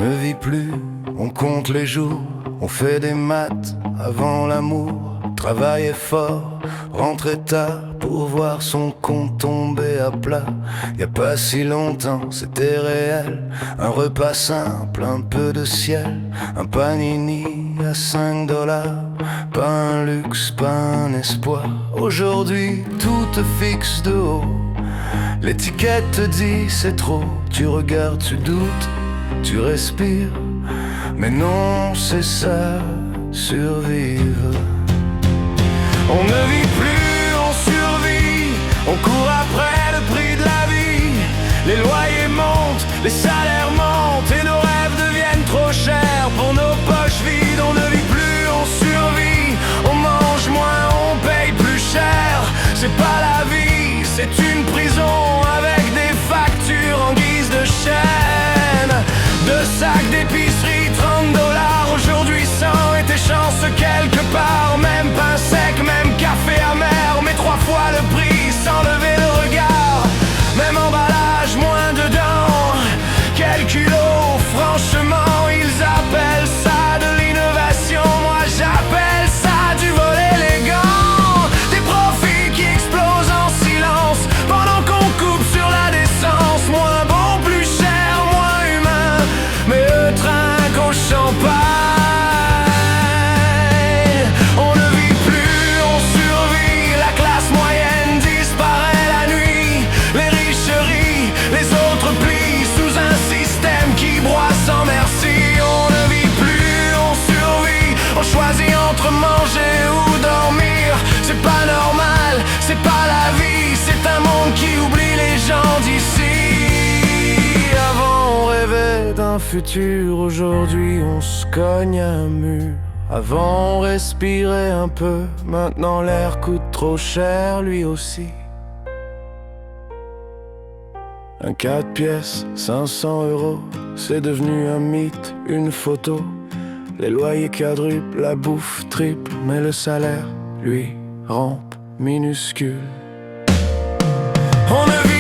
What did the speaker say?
ne vit plus, on compte les jours, on fait des maths avant l'amour. Travailler fort, rentrer tard pour voir son compte tomber à plat. Y a pas si longtemps, c'était réel. Un repas simple, un peu de ciel. Un panini à 5 $. Pas un luxe, pas un espoir. Aujourd'hui, tout te fixe de haut. L'étiquette te dit c'est trop. Tu regardes, tu doutes, tu respires. Mais non, c'est ça, survivre. On ne vit plus, on survit. On court après le prix de la vie. Les loyers montent, les salaires montent et nos rêves deviennent trop chers pour nos poches vides. On ne vit plus, on survit. On mange moins, on paye plus cher. C'est pas la vie, c'est une prison avec des factures en guise de chaîne. Deux sacs d'épicerie, 30 $. Aujourd'hui 100 et tes chances quelque part. Même pain sec, même café amer, mais 3 fois le prix sans lever le regard. Même emballage, moins dedans. Quel culot, franchement, ils appellent ça de l'innovation. Moi j'appelle ça du vol élégant. Des profits qui explosent en silence pendant qu'on coupe sur la décence. Moins bon, plus cher, moins humain, mais le train qu'on champagne. Choisis entre manger ou dormir. C'est pas normal, c'est pas la vie. C'est un monde qui oublie les gens d'ici. Avant on rêvait d'un futur, aujourd'hui on se cogne un mur. Avant on respirait un peu, maintenant l'air coûte trop cher lui aussi. Un 4 pièces, 500 €, c'est devenu un mythe, une photo. Les loyers quadruplent, la bouffe triple, mais le salaire, lui, rampe minuscule. On ne